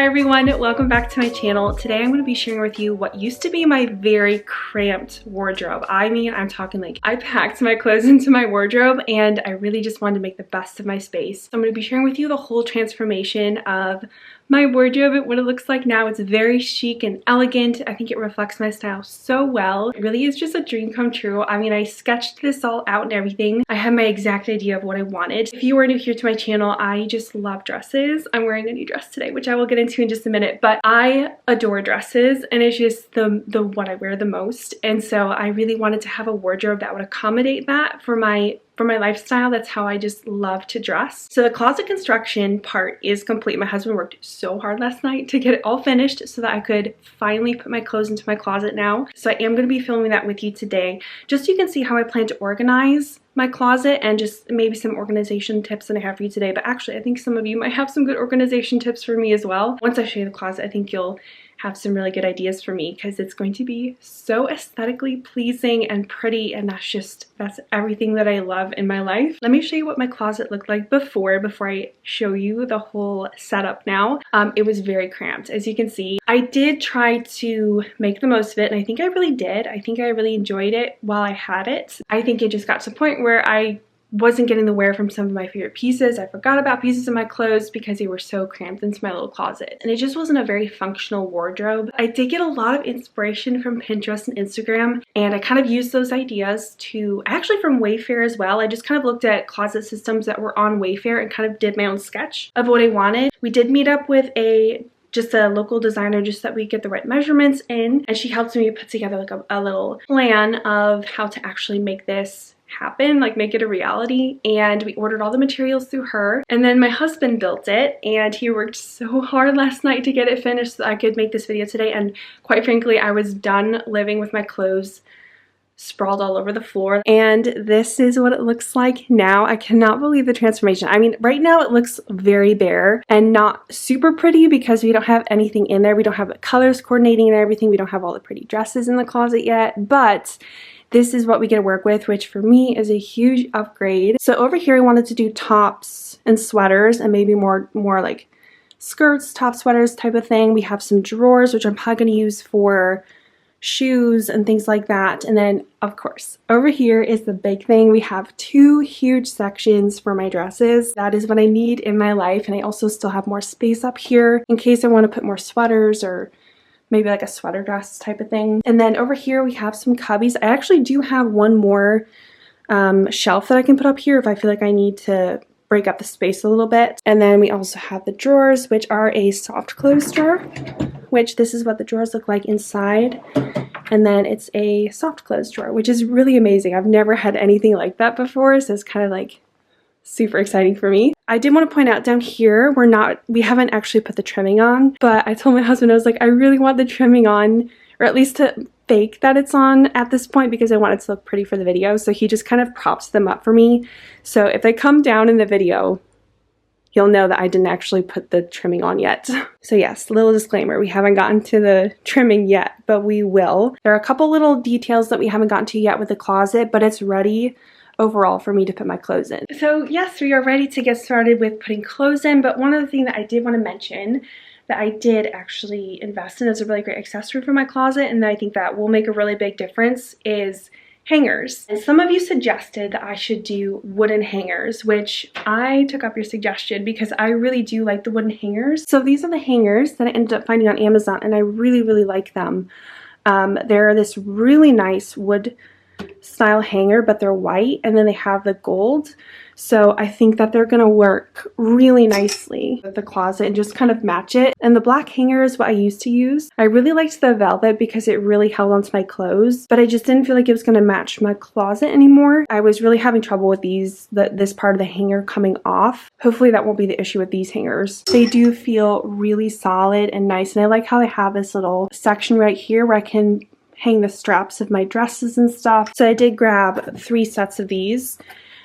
everyone, welcome back to my channel. Today I'm going to be sharing with you what used to be my very cramped wardrobe. I mean, I'm talking like I packed my clothes into my wardrobe and I really just wanted to make the best of my space. So I'm going to be sharing with you the whole transformation of my wardrobe and what it looks like now. It's very chic and elegant. I think it reflects my style so well. It really is just a dream come true. I mean, I sketched this all out and everything. I had my exact idea of what I wanted. If you are new here to my channel, I just love dresses. I'm wearing a new dress today, which I will get into in just a minute, but I adore dresses and it's just the what I wear the most. And so I really wanted to have a wardrobe that would accommodate that for my lifestyle. That's how I just love to dress. So the closet construction part is complete. My husband worked so hard last night to get it all finished so that I could finally put my clothes into my closet now. So I am going to be filming that with you today, just so you can see how I plan to organize my closet and just maybe some organization tips that I have for you today. But actually, I think some of you might have some good organization tips for me as well. Once I show you the closet, I think you'll have some really good ideas for me because it's going to be so aesthetically pleasing and pretty, and that's everything that I love in my life. Let me show you what my closet looked like before I show you the whole setup now. It was very cramped, as you can see. I did try to make the most of it, and I think I really did. I think I really enjoyed it while I had it. I think it just got to the point where I wasn't getting the wear from some of my favorite pieces. I forgot about pieces of my clothes because they were so cramped into my little closet. And it just wasn't a very functional wardrobe. I did get a lot of inspiration from Pinterest and Instagram, and I kind of used those ideas actually from Wayfair as well. I just kind of looked at closet systems that were on Wayfair and kind of did my own sketch of what I wanted. We did meet up with just a local designer just so that we get the right measurements in, and she helped me put together like a little plan of how to actually make this happen, like make it a reality. And we ordered all the materials through her, and then my husband built it, and he worked so hard last night to get it finished so that I could make this video today. And quite frankly, I was done living with my clothes sprawled all over the floor, and this is what it looks like now. I cannot believe the transformation. I mean, right now it looks very bare and not super pretty because we don't have anything in there. We don't have the colors coordinating and everything. We don't have all the pretty dresses in the closet yet, but this is what we get to work with, which for me is a huge upgrade. So over here I wanted to do tops and sweaters and maybe more like skirts, top sweaters type of thing. We have some drawers, which I'm probably going to use for shoes and things like that. And then of course over here is the big thing. We have two huge sections for my dresses. That is what I need in my life, and I also still have more space up here in case I want to put more sweaters or maybe like a sweater dress type of thing. And then over here we have some cubbies. I actually do have one more shelf that I can put up here if I feel like I need to break up the space a little bit. And then we also have the drawers, which are a soft close drawer, which this is what the drawers look like inside. And then it's a soft close drawer, which is really amazing. I've never had anything like that before, so it's kind of like super exciting for me. I did want to point out down here, we haven't actually put the trimming on, but I told my husband, I was like, I really want the trimming on, or at least to fake that it's on at this point because I want it to look pretty for the video. So he just kind of props them up for me. So if they come down in the video, you'll know that I didn't actually put the trimming on yet. So yes, little disclaimer, we haven't gotten to the trimming yet, but we will. There are a couple little details that we haven't gotten to yet with the closet, but it's ready overall for me to put my clothes in. So yes, we are ready to get started with putting clothes in, but one of the things that I did want to mention that I did actually invest in as a really great accessory for my closet, and I think that will make a really big difference, is hangers. And some of you suggested that I should do wooden hangers, which I took up your suggestion because I really do like the wooden hangers. So these are the hangers that I ended up finding on Amazon, and I really, really like them. They're this really nice wood style hanger, but they're white, and then they have the gold. So I think that they're gonna work really nicely with the closet and just kind of match it. And the black hanger is what I used to use. I really liked the velvet because it really held onto my clothes, but I just didn't feel like it was gonna match my closet anymore. I was really having trouble with this part of the hanger coming off. Hopefully that won't be the issue with these hangers. They do feel really solid and nice, and I like how they have this little section right here where I can hang the straps of my dresses and stuff. So I did grab 3 sets of these.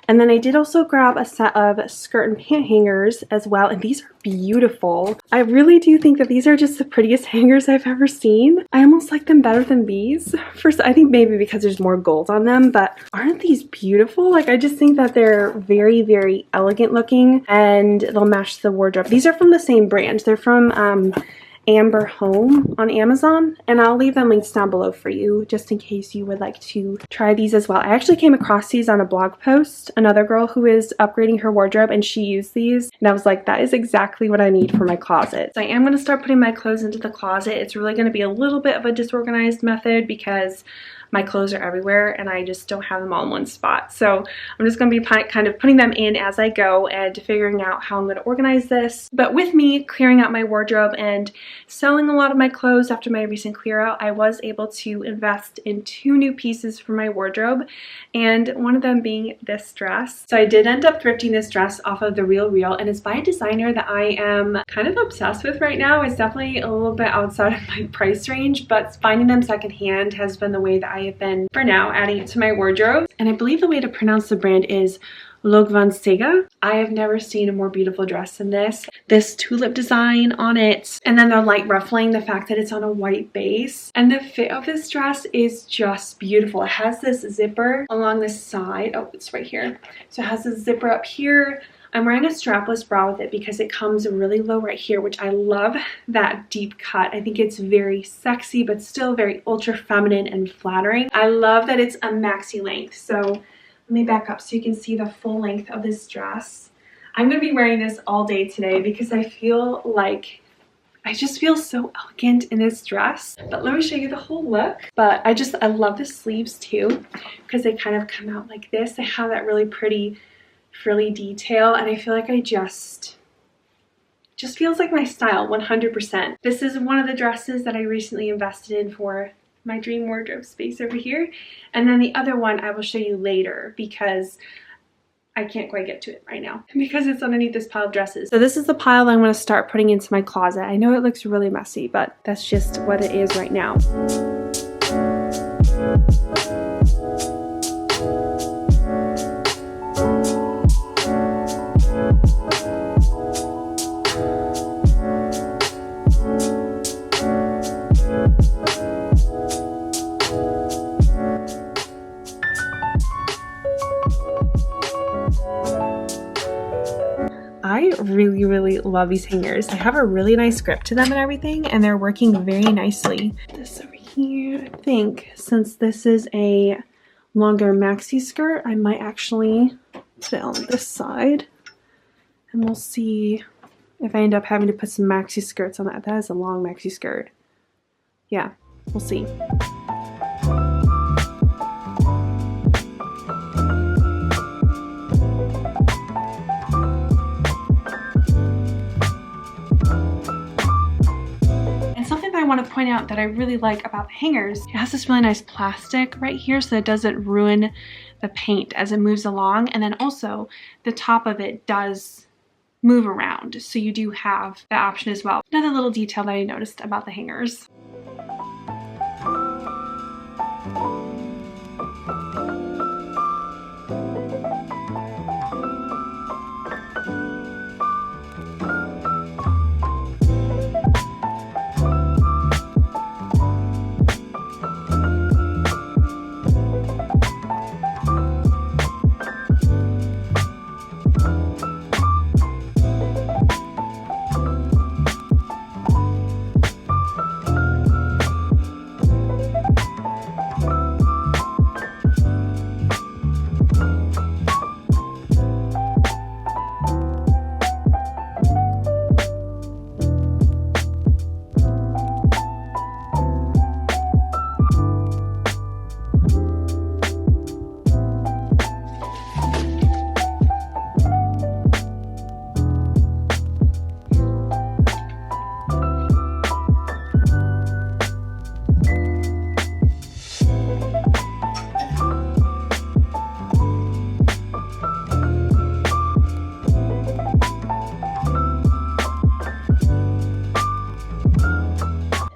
And then I did also grab a set of skirt and pant hangers as well, and these are beautiful. I really do think that these are just the prettiest hangers I've ever seen. I almost like them better than these. First, I think maybe because there's more gold on them, but aren't these beautiful? Like, I just think that they're very, very elegant looking, and they'll match the wardrobe. These are from the same brand. They're from Amber Home on Amazon, and I'll leave them links down below for you just in case you would like to try these as well. I actually came across these on a blog post, another girl who is upgrading her wardrobe, and she used these, and I was like, that is exactly what I need for my closet. So I am going to start putting my clothes into the closet. It's really going to be a little bit of a disorganized method because my clothes are everywhere and I just don't have them all in one spot. So I'm just going to be kind of putting them in as I go and figuring out how I'm going to organize this. But with me clearing out my wardrobe and selling a lot of my clothes after my recent clear out, I was able to invest in 2 new pieces for my wardrobe, and one of them being this dress. So I did end up thrifting this dress off of The Real Real, and it's by a designer that I am kind of obsessed with right now. It's definitely a little bit outside of my price range, but finding them secondhand has been the way that I have been, for now, adding it to my wardrobe. And I believe the way to pronounce the brand is Sega. I have never seen a more beautiful dress than this. This tulip design on it, and then the light ruffling, the fact that it's on a white base. And the fit of this dress is just beautiful. It has this zipper along the side. Oh, it's right here. So it has this zipper up here. I'm wearing a strapless bra with it because it comes really low right here, which I love that deep cut. I think it's very sexy, but still very ultra feminine and flattering. I love that it's a maxi length. So let me back up so you can see the full length of this dress. I'm going to be wearing this all day today because I feel like I just feel so elegant in this dress. But let me show you the whole look. But I love the sleeves too because they kind of come out like this. They have that really pretty frilly detail, and I feel like I just feels like my style 100%. This is one of the dresses that I recently invested in for my dream wardrobe space over here, and then the other one I will show you later because I can't quite get to it right now because it's underneath this pile of dresses. So this is the pile I'm going to start putting into my closet. I know it looks really messy, but that's just what it is right now. I really love these hangers. They have a really nice grip to them and everything, and they're working very nicely. This over here, I think since this is a longer maxi skirt, I might actually put it on this side, and we'll see if I end up having to put some maxi skirts on that. That is a long maxi skirt. Yeah, we'll see. I want to point out that I really like about the hangers, it has this really nice plastic right here so it doesn't ruin the paint as it moves along, and then also the top of it does move around, so you do have that option as well. Another little detail that I noticed about the hangers.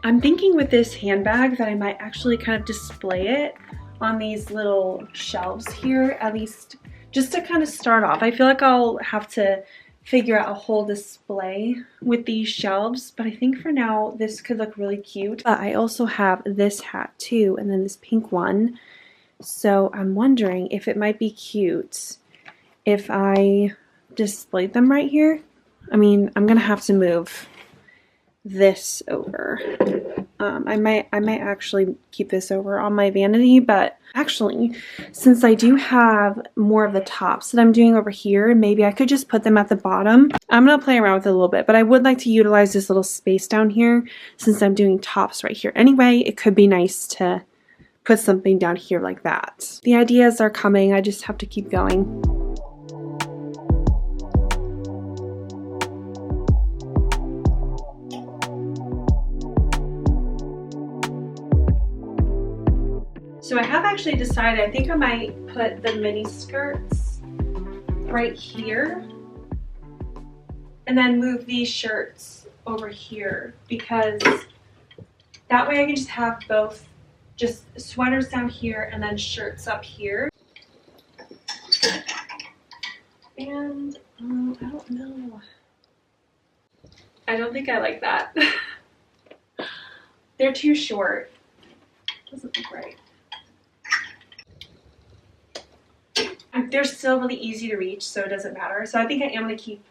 I'm thinking with this handbag that I might actually kind of display it on these little shelves here, at least just to kind of start off. I feel like I'll have to figure out a whole display with these shelves, but I think for now this could look really cute. But I also have this hat too, and then this pink one. So I'm wondering if it might be cute if I displayed them right here. I mean, I'm gonna have to move this over. I might actually keep this over on my vanity, but actually, since I do have more of the tops that I'm doing over here, maybe I could just put them at the bottom. I'm gonna play around with it a little bit, but I would like to utilize this little space down here since I'm doing tops right here. Anyway, it could be nice to put something down here like that. The ideas are coming, I just have to keep going. So I have actually decided, I think I might put the mini skirts right here and then move these shirts over here, because that way I can just have both just sweaters down here and then shirts up here. And I don't know. I don't think I like that. They're too short. Doesn't look right. They're still really easy to reach, so it doesn't matter. So I think I am going to keep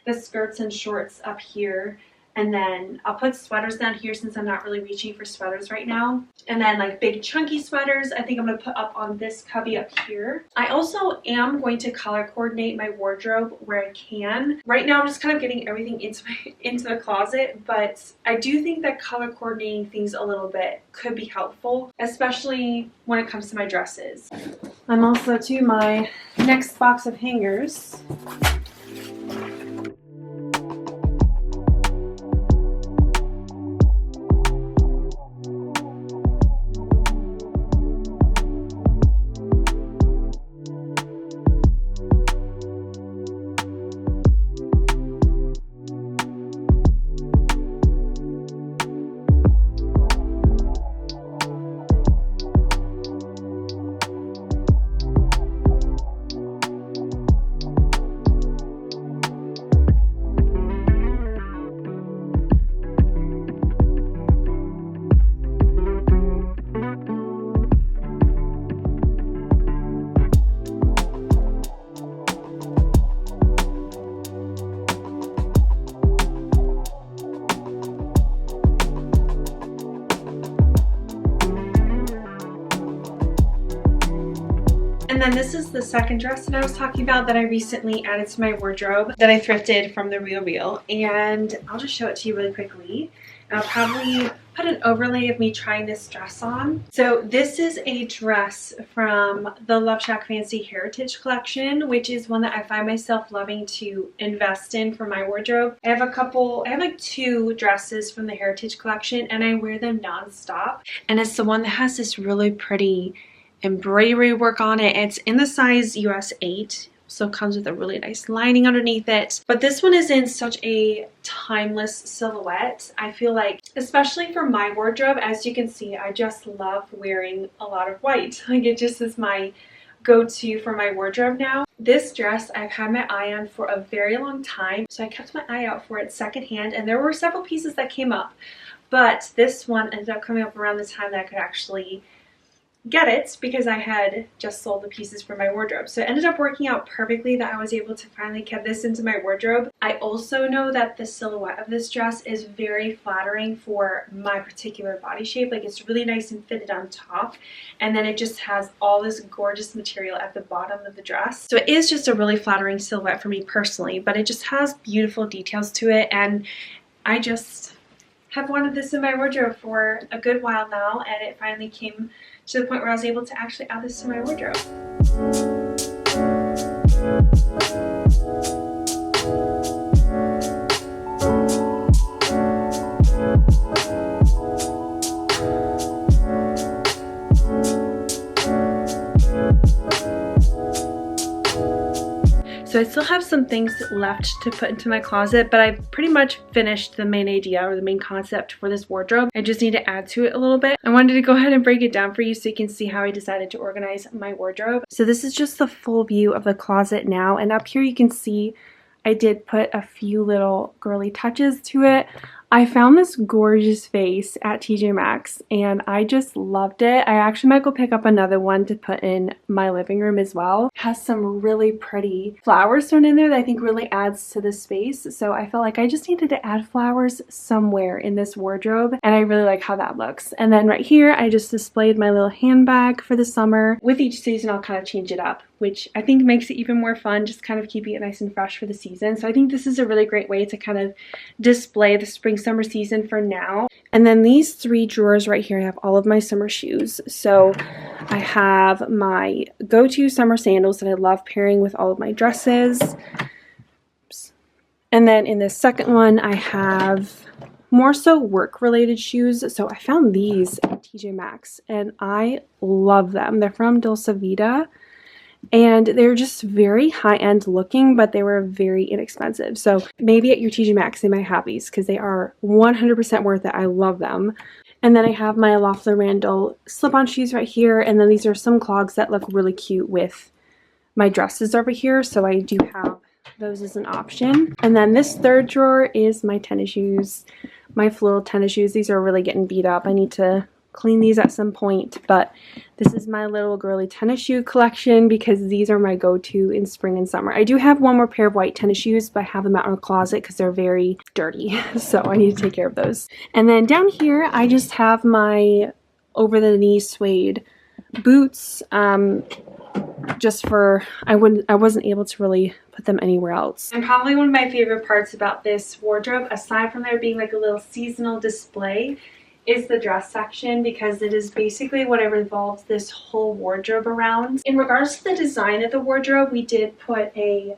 the skirts and shorts up here, and then I'll put sweaters down here since I'm not really reaching for sweaters right now. And then like big chunky sweaters, I think I'm going to put up on this cubby up here. I also am going to color coordinate my wardrobe where I can. Right now I'm just kind of getting everything into the closet, but I do think that color coordinating things a little bit could be helpful, especially when it comes to my dresses. I'm also to my next box of hangers. And then this is the second dress that I was talking about that I recently added to my wardrobe that I thrifted from the Real, and I'll just show it to you really quickly. And I'll probably put an overlay of me trying this dress on. So this is a dress from the Love Shack Fancy Heritage Collection, which is one that I find myself loving to invest in for my wardrobe. I have like 2 dresses from the Heritage Collection, and I wear them non-stop. And it's the one that has this really pretty embroidery work on it. It's in the size US 8, so it comes with a really nice lining underneath it. But this one is in such a timeless silhouette. I feel like, especially for my wardrobe, as you can see, I just love wearing a lot of white. Like, it just is my go-to for my wardrobe now. This dress I've had my eye on for a very long time, so I kept my eye out for it secondhand, and there were several pieces that came up, but this one ended up coming up around the time that I could actually get it, because I had just sold the pieces for my wardrobe. So it ended up working out perfectly that I was able to finally get this into my wardrobe. I also know that the silhouette of this dress is very flattering for my particular body shape. Like, it's really nice and fitted on top, and then it just has all this gorgeous material at the bottom of the dress. So it is just a really flattering silhouette for me personally, but it just has beautiful details to it, and I just have wanted this in my wardrobe for a good while now, and it finally came to the point where I was able to actually add this to my wardrobe. So I still have some things left to put into my closet, but I've pretty much finished the main idea or the main concept for this wardrobe. I just need to add to it a little bit. I wanted to go ahead and break it down for you so you can see how I decided to organize my wardrobe. So this is just the full view of the closet now, and up here you can see I did put a few little girly touches to it. I found this gorgeous vase at TJ Maxx and I just loved it. I actually might go pick up another one to put in my living room as well. It has some really pretty flowers thrown in there that I think really adds to the space. So I felt like I just needed to add flowers somewhere in this wardrobe, and I really like how that looks. And then right here I just displayed my little handbag for the summer. With each season I'll kind of change it up, which I think makes it even more fun, just kind of keeping it nice and fresh for the season. So I think this is a really great way to kind of display the spring summer season for now. And then these 3 drawers right here have all of my summer shoes. So I have my go-to summer sandals that I love pairing with all of my dresses. Oops. And then in this second one I have more so work related shoes. So I found these at TJ Maxx and I love them. They're from Dolce Vita. And they're just very high-end looking, but they were very inexpensive. So maybe at your TJ Maxx they might have these because they are 100% worth it. I love them. And then I have my Loeffler Randall slip-on shoes right here. And then these are some clogs that look really cute with my dresses over here. So I do have those as an option. And then this third drawer is my tennis shoes, my floral tennis shoes. These are really getting beat up. I need to clean these at some point, but this is my little girly tennis shoe collection because these are my go-to in spring and summer. I do have one more pair of white tennis shoes, but I have them out in a closet because they're very dirty, so I need to take care of those. And then down here I just have my over-the-knee suede boots, just for I wasn't able to really put them anywhere else. And probably one of my favorite parts about this wardrobe, aside from there being like a little seasonal display, is the dress section, because it is basically what I revolved this whole wardrobe around. In regards to the design of the wardrobe, we did put a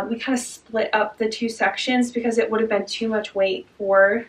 we kind of split up the 2 sections because it would have been too much weight for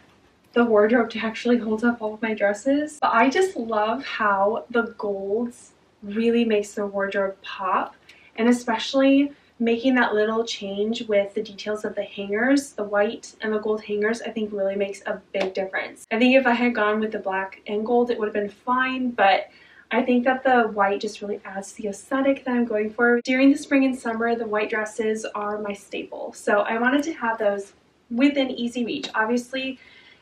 the wardrobe to actually hold up all of my dresses. But I just love how the golds really makes the wardrobe pop, and especially making that little change with the details of the hangers, the white and the gold hangers, I think really makes a big difference. I think if I had gone with the black and gold, it would have been fine, but I think that the white just really adds to the aesthetic that I'm going for. During the spring and summer, the white dresses are my staple, so I wanted to have those within easy reach. Obviously,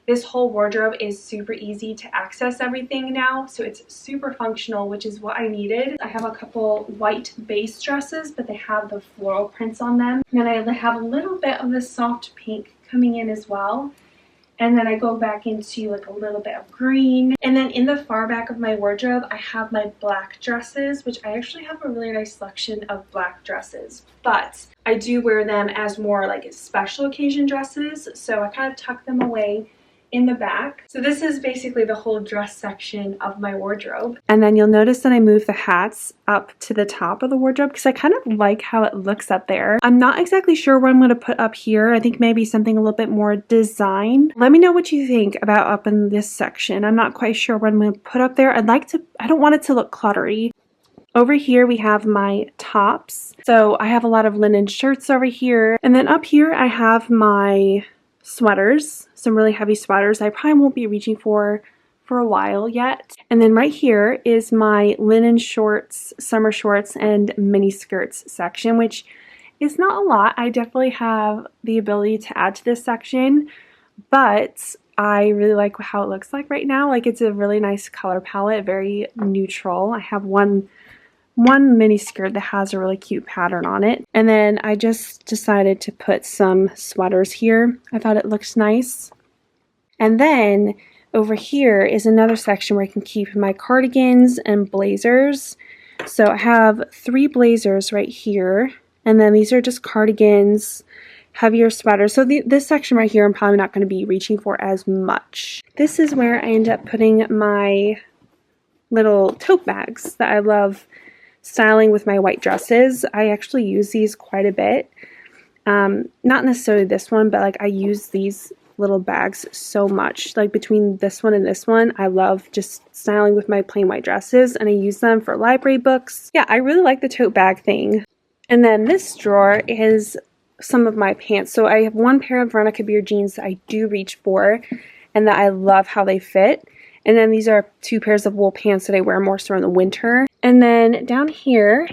this whole wardrobe is super easy to access everything now, so it's super functional, which is what I needed. I have a couple white base dresses, but they have the floral prints on them. And then I have a little bit of the soft pink coming in as well. And then I go back into like a little bit of green. And then in the far back of my wardrobe, I have my black dresses, which I actually have a really nice selection of black dresses. But I do wear them as more like special occasion dresses, so I kind of tuck them away in the back. So this is basically the whole dress section of my wardrobe. And then you'll notice that I moved the hats up to the top of the wardrobe because I kind of like how it looks up there. I'm not exactly sure what I'm going to put up here. I think maybe something a little bit more design. Let me know what you think about up in this section. I'm not quite sure what I'm going to put up there. I don't want it to look cluttery. Over here we have my tops. So I have a lot of linen shirts over here. And then up here I have my sweaters, some really heavy sweaters I probably won't be reaching for a while yet. And then right here is my linen shorts, summer shorts, and mini skirts section, which is not a lot. I definitely have the ability to add to this section, but I really like how it looks like right now. Like, it's a really nice color palette, very neutral. I have one mini skirt that has a really cute pattern on it. And then I just decided to put some sweaters here. I thought it looks nice. And then over here is another section where I can keep my cardigans and blazers. So I have 3 blazers right here. And then these are just cardigans, heavier sweaters. So this section right here I'm probably not going to be reaching for as much. This is where I end up putting my little tote bags that I love styling with my white dresses. I actually use these quite a bit. Not necessarily this one, but like I use these little bags so much. Like between this one and this one, I love just styling with my plain white dresses, and I use them for library books. Yeah, I really like the tote bag thing. And then this drawer is some of my pants. So I have one pair of Veronica Beard jeans that I do reach for and that I love how they fit. And then these are 2 pairs of wool pants that I wear more so in the winter. And then down here,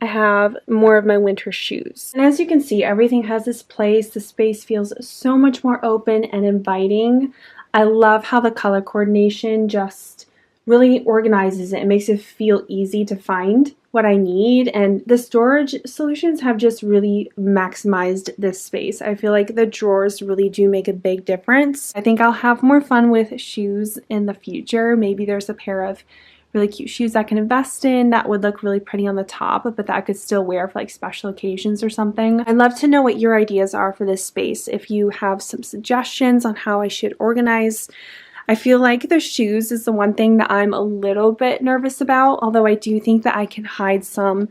I have more of my winter shoes. And as you can see, everything has this place. The space feels so much more open and inviting. I love how the color coordination just really organizes it. It makes it feel easy to find what I need, and the storage solutions have just really maximized this space. I feel like the drawers really do make a big difference. I think I'll have more fun with shoes in the future. Maybe there's a pair of really cute shoes I can invest in that would look really pretty on the top, but that I could still wear for like special occasions or something. I'd love to know what your ideas are for this space. If you have some suggestions on how I should organize. I feel like the shoes is the one thing that I'm a little bit nervous about, although I do think that I can hide some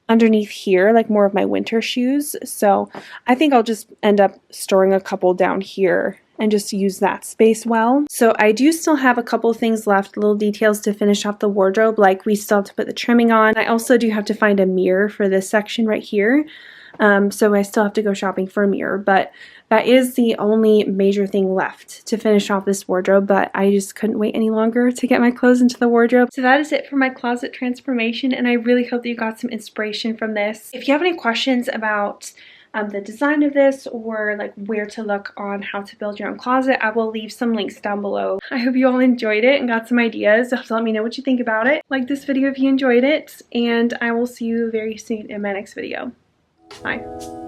underneath here, like more of my winter shoes. So I think I'll just end up storing a couple down here and just use that space well. So I do still have a couple things left, little details to finish off the wardrobe, like we still have to put the trimming on. I also do have to find a mirror for this section right here. So I still have to go shopping for a mirror, but that is the only major thing left to finish off this wardrobe, but I just couldn't wait any longer to get my clothes into the wardrobe. So that is it for my closet transformation, and I really hope that you got some inspiration from this. If you have any questions about the design of this or like where to look on how to build your own closet, I will leave some links down below. I hope you all enjoyed it and got some ideas. So let me know what you think about it. Like this video if you enjoyed it, and I will see you very soon in my next video. Bye.